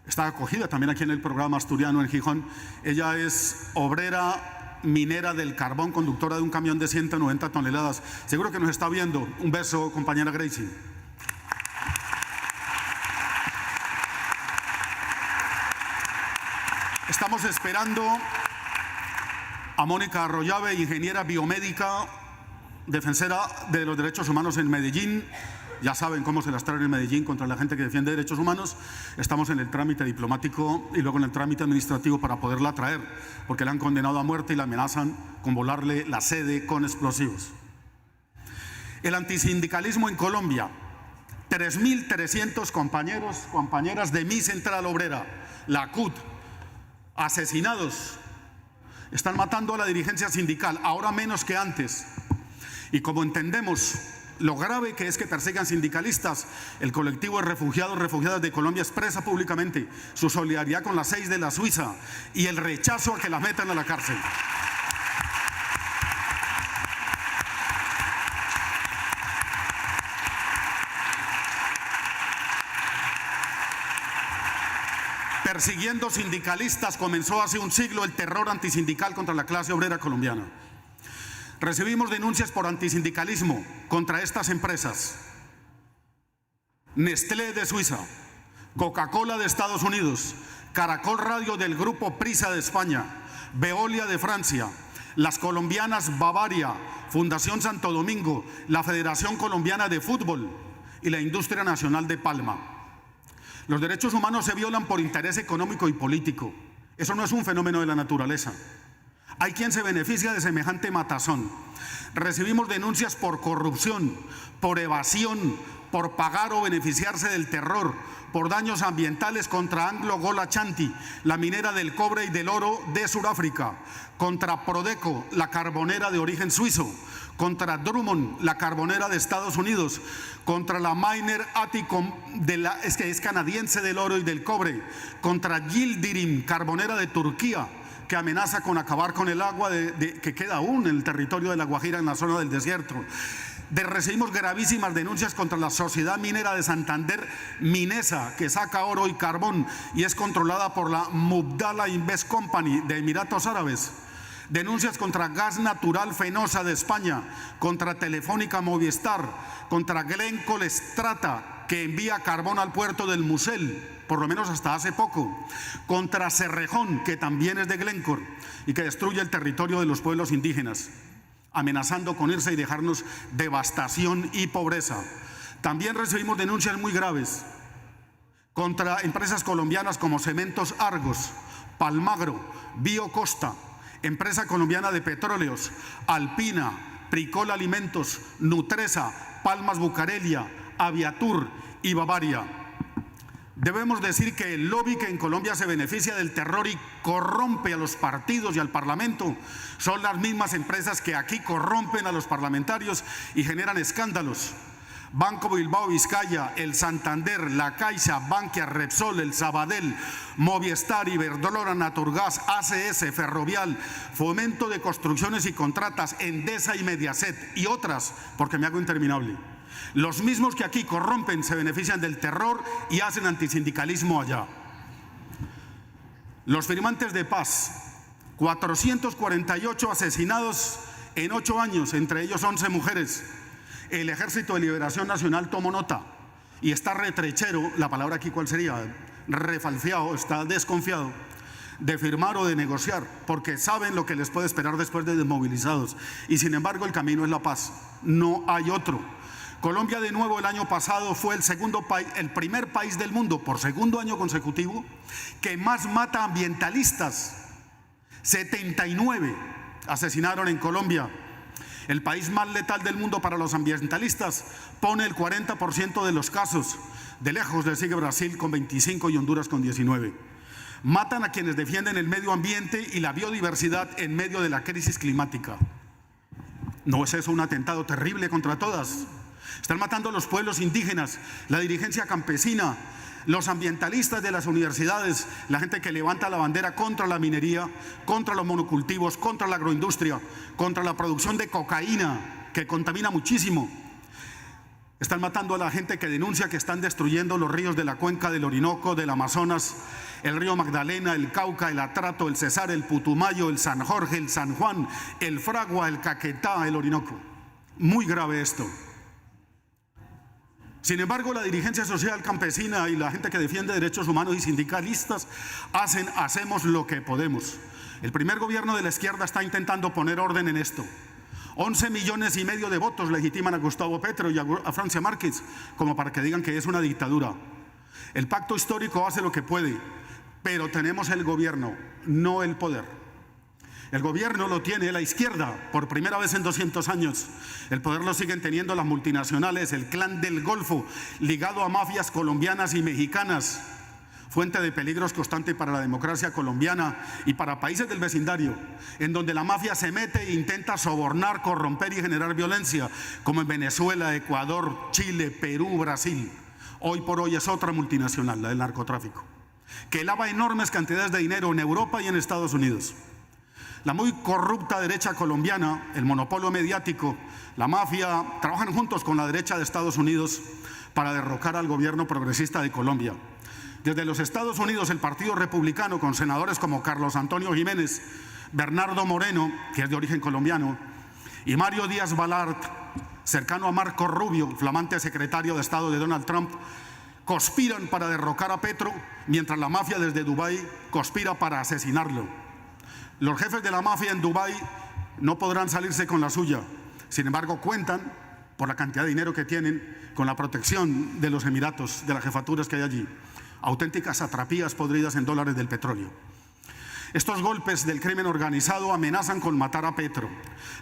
Está acogida también aquí en el programa asturiano en Gijón. Ella es obrera minera del carbón, conductora de un camión de 190 toneladas. Seguro que nos está viendo. Un beso, compañera Gracie. Estamos esperando a Mónica Arroyave, ingeniera biomédica, defensora de los derechos humanos en Medellín. Ya saben cómo se las traen en Medellín contra la gente que defiende derechos humanos. Estamos en el trámite diplomático y luego en el trámite administrativo para poderla traer, porque la han condenado a muerte y la amenazan con volarle la sede con explosivos. El antisindicalismo en Colombia. 3.300 compañeras de mi central obrera, la CUT, asesinados. Están matando a la dirigencia sindical, ahora menos que antes. Y como entendemos lo grave que es que persigan sindicalistas, el colectivo de refugiadas de Colombia expresa públicamente su solidaridad con las 6 de la Suiza y el rechazo a que las metan a la cárcel. Persiguiendo sindicalistas comenzó hace un siglo el terror antisindical contra la clase obrera colombiana. Recibimos denuncias por antisindicalismo contra estas empresas: Nestlé de Suiza, Coca-Cola de Estados Unidos, Caracol Radio del Grupo Prisa de España, Veolia de Francia, las colombianas Bavaria, Fundación Santo Domingo, la Federación Colombiana de Fútbol y la Industria Nacional de Palma. Los derechos humanos se violan por interés económico y político. Eso no es un fenómeno de la naturaleza. Hay quien se beneficia de semejante matazón. Recibimos denuncias por corrupción, por evasión, por pagar o beneficiarse del terror, por daños ambientales contra Anglo Gold Ashanti, la minera del cobre y del oro de Sudáfrica, contra Prodeco, la carbonera de origen suizo, contra Drummond, la carbonera de Estados Unidos, contra la miner Aticom, que es canadiense del oro y del cobre, contra Yildirim, carbonera de Turquía, que amenaza con acabar con el agua que queda aún en el territorio de La Guajira, en la zona del desierto. Recibimos gravísimas denuncias contra la Sociedad Minera de Santander, Minesa, que saca oro y carbón y es controlada por la Mubdala Invest Company de Emiratos Árabes. Denuncias contra Gas Natural Fenosa de España, contra Telefónica Movistar, contra Glencore Strata, que envía carbón al puerto del Musel, por lo menos hasta hace poco, contra Cerrejón, que también es de Glencore y que destruye el territorio de los pueblos indígenas, amenazando con irse y dejarnos devastación y pobreza. También recibimos denuncias muy graves contra empresas colombianas como Cementos Argos, Palmagro, Biocosta, Empresa Colombiana de Petróleos, Alpina, Pricol Alimentos, Nutresa, Palmas Bucarelia, Aviatur y Bavaria. Debemos decir que el lobby que en Colombia se beneficia del terror y corrompe a los partidos y al Parlamento son las mismas empresas que aquí corrompen a los parlamentarios y generan escándalos. Banco Bilbao Vizcaya, el Santander, la Caixa, Bankia, Repsol, el Sabadell, Movistar, Iberdrola, Naturgas, ACS, Ferrovial, Fomento de Construcciones y Contratas, Endesa y Mediaset y otras, porque me hago interminable. Los mismos que aquí corrompen se benefician del terror y hacen antisindicalismo allá. Los firmantes de paz, 448 asesinados en 8 años, entre ellos 11 mujeres. El Ejército de Liberación Nacional tomó nota y está retrechero, la palabra aquí cuál sería, refalfiado, está desconfiado de firmar o de negociar, porque saben lo que les puede esperar después de desmovilizados. Y sin embargo el camino es la paz, no hay otro. Colombia de nuevo el año pasado fue el primer país del mundo por segundo año consecutivo que más mata ambientalistas. 79 asesinaron en Colombia. El país más letal del mundo para los ambientalistas pone el 40% de los casos. De lejos le sigue Brasil con 25 y Honduras con 19. Matan a quienes defienden el medio ambiente y la biodiversidad en medio de la crisis climática. ¿No es eso un atentado terrible contra todas? Están matando a los pueblos indígenas, la dirigencia campesina, los ambientalistas de las universidades, la gente que levanta la bandera contra la minería, contra los monocultivos, contra la agroindustria, contra la producción de cocaína, que contamina muchísimo. Están matando a la gente que denuncia que están destruyendo los ríos de la cuenca del Orinoco, del Amazonas, el río Magdalena, el Cauca, el Atrato, el Cesar, el Putumayo, el San Jorge, el San Juan, el Fragua, el Caquetá, el Orinoco. Muy grave esto. Sin embargo, la dirigencia social campesina y la gente que defiende derechos humanos y sindicalistas hacemos lo que podemos. El primer gobierno de la izquierda está intentando poner orden en esto. 11,5 millones de votos legitiman a Gustavo Petro y a Francia Márquez como para que digan que es una dictadura. El pacto histórico hace lo que puede, pero tenemos el gobierno, no el poder. El gobierno lo tiene la izquierda por primera vez en 200 años. El poder lo siguen teniendo las multinacionales, el clan del Golfo, ligado a mafias colombianas y mexicanas, fuente de peligros constante para la democracia colombiana y para países del vecindario, en donde la mafia se mete e intenta sobornar, corromper y generar violencia, como en Venezuela, Ecuador, Chile, Perú, Brasil. Hoy por hoy es otra multinacional, la del narcotráfico, que lava enormes cantidades de dinero en Europa y en Estados Unidos. La muy corrupta derecha colombiana, el monopolio mediático, la mafia, trabajan juntos con la derecha de Estados Unidos para derrocar al gobierno progresista de Colombia. Desde los Estados Unidos, el Partido Republicano, con senadores como Carlos Antonio Jiménez, Bernardo Moreno, que es de origen colombiano, y Mario Díaz Balart, cercano a Marco Rubio, flamante secretario de Estado de Donald Trump, conspiran para derrocar a Petro, mientras la mafia desde Dubái conspira para asesinarlo. Los jefes de la mafia en Dubái no podrán salirse con la suya. Sin embargo, cuentan, por la cantidad de dinero que tienen, con la protección de los Emiratos, de las jefaturas que hay allí. Auténticas satrapías podridas en dólares del petróleo. Estos golpes del crimen organizado amenazan con matar a Petro.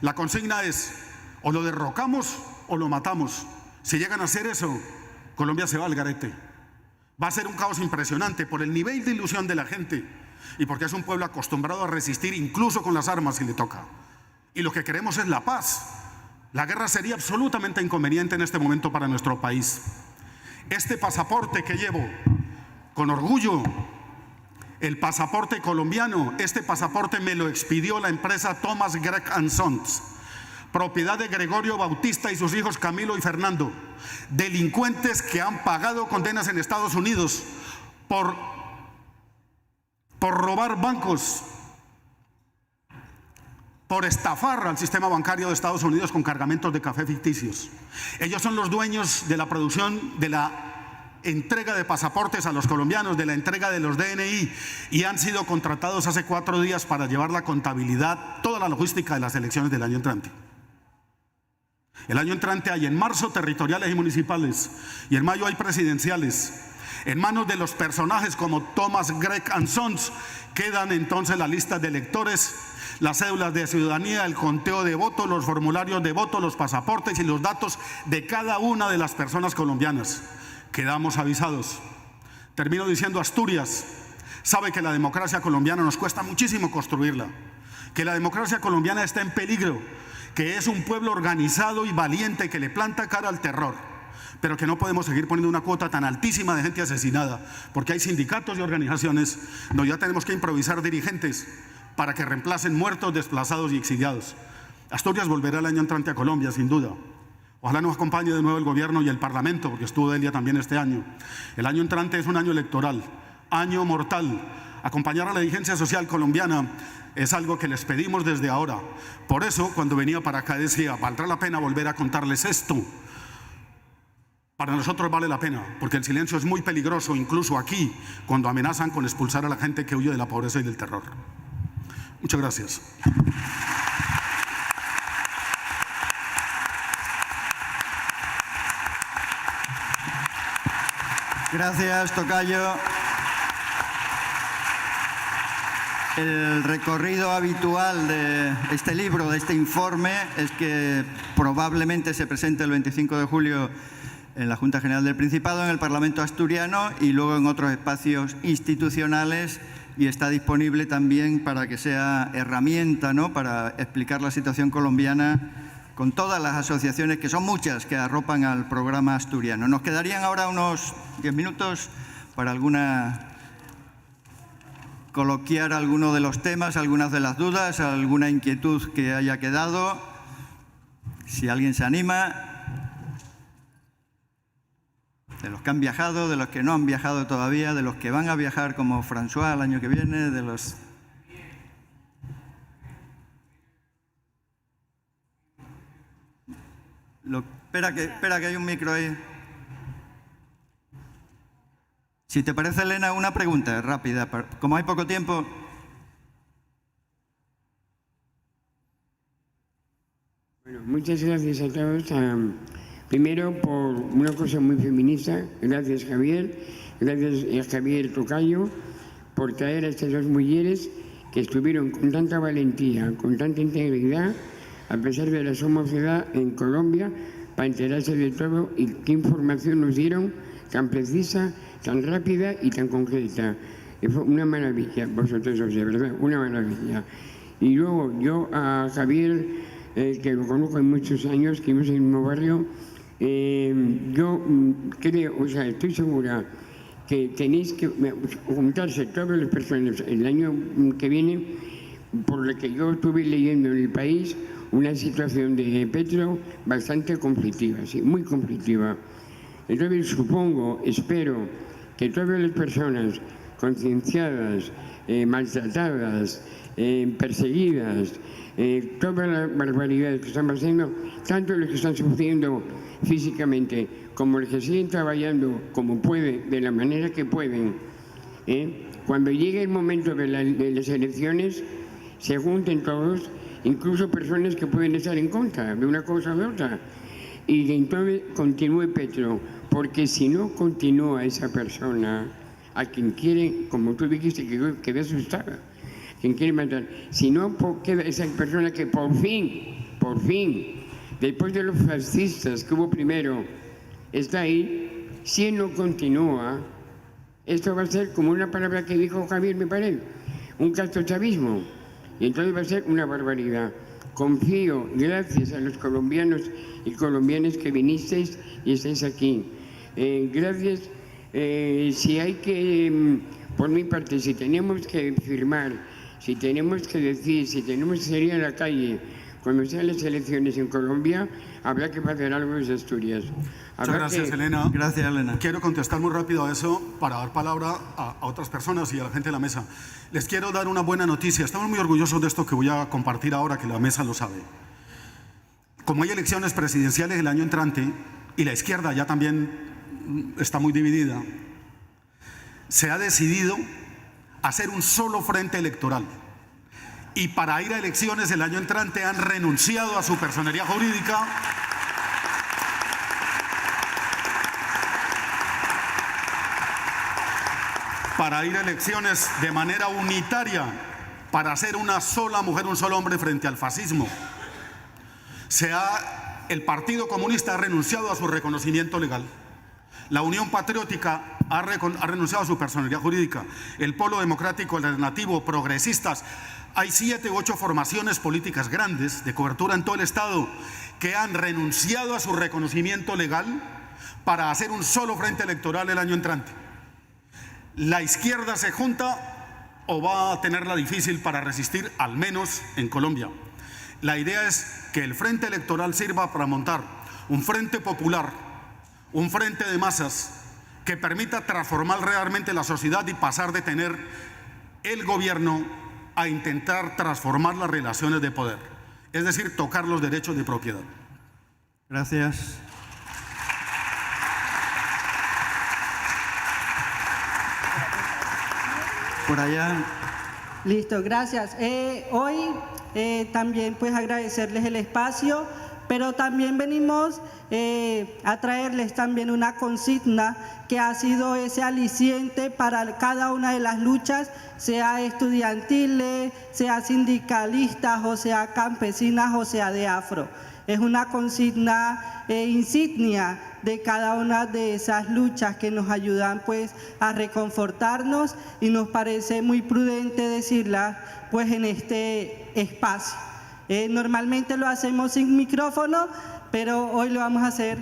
La consigna es, o lo derrocamos o lo matamos. Si llegan a hacer eso, Colombia se va al garete. Va a ser un caos impresionante por el nivel de ilusión de la gente y porque es un pueblo acostumbrado a resistir incluso con las armas si le toca. Y lo que queremos es la paz. La guerra sería absolutamente inconveniente en este momento para nuestro país. Este pasaporte que llevo con orgullo, el pasaporte colombiano, este pasaporte me lo expidió la empresa Thomas Gregg & Sons, propiedad de Gregorio Bautista y sus hijos Camilo y Fernando, delincuentes que han pagado condenas en Estados Unidos por robar bancos, por estafar al sistema bancario de Estados Unidos con cargamentos de café ficticios. Ellos son los dueños de la producción, de la entrega de pasaportes a los colombianos, de la entrega de los DNI, y han sido contratados hace 4 días para llevar la contabilidad, toda la logística de las elecciones del año entrante. El año entrante hay en marzo territoriales y municipales y en mayo hay presidenciales. En manos de los personajes como Thomas Gregg and Sons quedan entonces la lista de electores, las cédulas de ciudadanía, el conteo de votos, los formularios de voto, los pasaportes y los datos de cada una de las personas colombianas. Quedamos avisados. Termino diciendo, Asturias sabe que la democracia colombiana nos cuesta muchísimo construirla, que la democracia colombiana está en peligro, que es un pueblo organizado y valiente que le planta cara al terror, pero que no podemos seguir poniendo una cuota tan altísima de gente asesinada, porque hay sindicatos y organizaciones donde ya tenemos que improvisar dirigentes para que reemplacen muertos, desplazados y exiliados. Asturias volverá el año entrante a Colombia, sin duda. Ojalá nos acompañe de nuevo el gobierno y el parlamento, porque estuvo Delia también este año. El año entrante es un año electoral, año mortal. Acompañar a la dirigencia social colombiana es algo que les pedimos desde ahora. Por eso, cuando venía para acá decía, valdrá la pena volver a contarles esto. Para nosotros vale la pena, porque el silencio es muy peligroso, incluso aquí, cuando amenazan con expulsar a la gente que huye de la pobreza y del terror. Muchas gracias. Gracias, tocayo. El recorrido habitual de este libro, de este informe, es que probablemente se presente el 25 de julio en la Junta General del Principado, en el Parlamento asturiano y luego en otros espacios institucionales, y está disponible también para que sea herramienta, ¿no?, para explicar la situación colombiana con todas las asociaciones, que son muchas, que arropan al programa asturiano. Nos quedarían ahora unos 10 minutos para coloquiar alguno de los temas, algunas de las dudas, alguna inquietud que haya quedado. Si alguien se anima, de los que han viajado, de los que no han viajado todavía, de los que van a viajar como François el año que viene, de los... Espera que hay un micro ahí. Si te parece, Elena, una pregunta rápida. Como hay poco tiempo... Bueno, muchas gracias a todos. Primero, por una cosa muy feminista. Gracias, Javier. Gracias a Javier Tocayo por traer a estas dos mujeres que estuvieron con tanta valentía, con tanta integridad, a pesar de la somocidad en Colombia, para enterarse de todo y qué información nos dieron tan precisa, tan rápida y tan concreta. Y fue una maravilla, vosotros dos, de verdad, una maravilla. Y luego yo a Javier, que lo conozco en muchos años, que vivimos en el mismo barrio, yo creo, o sea, estoy segura que tenéis que juntarse todas las personas el año que viene, por lo que yo estuve leyendo en El País, una situación de Petro bastante conflictiva, sí, muy conflictiva. Entonces supongo, espero que todas las personas concienciadas, maltratadas, perseguidas, todas las barbaridades que están pasando, tanto los que están sufriendo físicamente como los que siguen trabajando como pueden, de la manera que pueden, cuando llegue el momento de las elecciones, se junten todos, incluso personas que pueden estar en contra de una cosa o de otra, y que entonces continúe Petro, porque si no continúa esa persona, a quien quiere, como tú dijiste, que quedé asustada, quien quiere matar, si no queda esa persona que por fin, después de los fascistas que hubo primero, está ahí, si él no continúa, esto va a ser como una palabra que dijo Javier, me parece, un castrochavismo. Y entonces va a ser una barbaridad. Confío, gracias a los colombianos y colombianas que vinisteis y estáis aquí. Gracias. Si hay que, por mi parte, si tenemos que firmar, si tenemos que decir, si tenemos que salir a la calle cuando sean las elecciones en Colombia, habrá que hacer algo desde Asturias. Muchas gracias, Elena. Gracias, Elena. Quiero contestar muy rápido a eso para dar palabra a otras personas y a la gente de la mesa. Les quiero dar una buena noticia. Estamos muy orgullosos de esto que voy a compartir ahora, que la mesa lo sabe. Como hay elecciones presidenciales el año entrante, y la izquierda ya también está muy dividida, se ha decidido hacer un solo frente electoral. Y para ir a elecciones el año entrante han renunciado a su personería jurídica. para ir a elecciones de manera unitaria, para ser una sola mujer, un solo hombre frente al fascismo. El Partido Comunista ha renunciado a su reconocimiento legal. La Unión Patriótica ha renunciado a su personalidad jurídica. El Polo Democrático Alternativo, progresistas. Hay 7 u 8 formaciones políticas grandes de cobertura en todo el Estado que han renunciado a su reconocimiento legal para hacer un solo frente electoral el año entrante. La izquierda se junta o va a tenerla difícil para resistir, al menos en Colombia. La idea es que el frente electoral sirva para montar un frente popular, un frente de masas que permita transformar realmente la sociedad y pasar de tener el gobierno a intentar transformar las relaciones de poder, es decir, tocar los derechos de propiedad. Gracias. Por allá. Listo, gracias. Hoy también pues agradecerles el espacio, pero también venimos a traerles también una consigna que ha sido ese aliciente para cada una de las luchas, sea estudiantiles, sea sindicalistas, o sea campesinas, o sea de afro. Es una consigna insignia de cada una de esas luchas que nos ayudan pues a reconfortarnos, y nos parece muy prudente decirla pues en este espacio. Normalmente lo hacemos sin micrófono, pero hoy lo vamos a hacer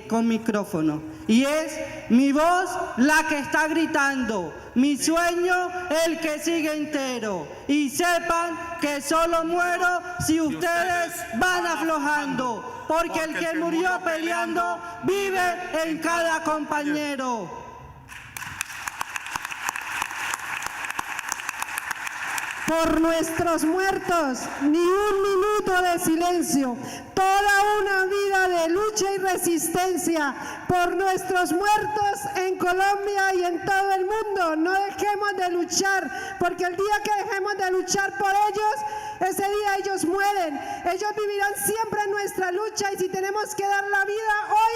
con micrófono. Y es mi voz la que está gritando, mi sueño el que sigue entero. Y sepan que solo muero si ustedes van aflojando, porque el que murió peleando vive en cada compañero. Por nuestros muertos, ni un minuto de silencio. Toda una vida de lucha y resistencia por nuestros muertos en Colombia y en todo el mundo. No dejemos de luchar, porque el día que dejemos de luchar por ellos, ese día ellos mueren. Ellos vivirán siempre en nuestra lucha, y si tenemos que dar la vida hoy,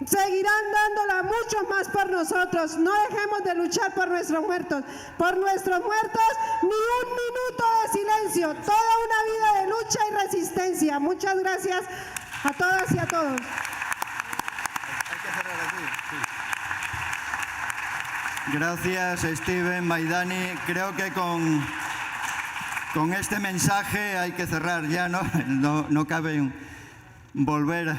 seguirán dándola mucho más por nosotros. No dejemos de luchar por nuestros muertos. Por nuestros muertos, ni un minuto de silencio. Toda una vida de lucha y resistencia. Muchas gracias a todas y a todos. Gracias, Steven, Maidani. Creo que con este mensaje hay que cerrar ya, ¿no? No cabe volver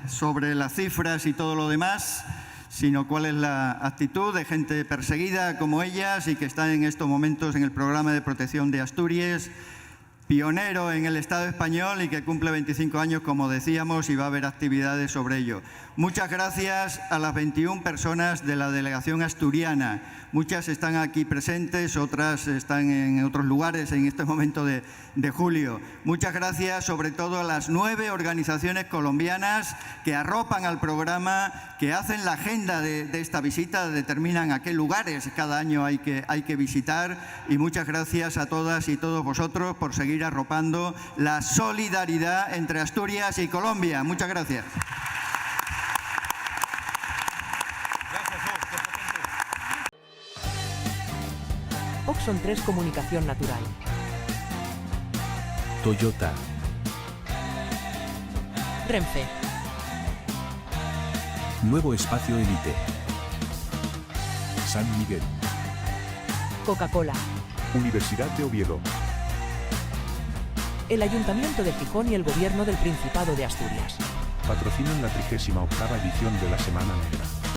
sobre las cifras y todo lo demás, sino cuál es la actitud de gente perseguida como ellas y que está en estos momentos en el programa de protección de Asturias, pionero en el Estado español y que cumple 25 años, como decíamos, y va a haber actividades sobre ello. Muchas gracias a las 21 personas de la delegación asturiana. Muchas están aquí presentes, otras están en otros lugares en este momento de julio. Muchas gracias sobre todo a las 9 organizaciones colombianas que arropan al programa, que hacen la agenda de esta visita, determinan a qué lugares cada año hay que visitar, y muchas gracias a todas y todos vosotros por seguir arropando la solidaridad entre Asturias y Colombia. Muchas gracias. Oxon 3 Comunicación Natural. Toyota. Renfe. Nuevo espacio Elite. San Miguel. Coca-Cola. Universidad de Oviedo. El Ayuntamiento de Gijón y el Gobierno del Principado de Asturias. Patrocinan la 38ª edición de la Semana Negra.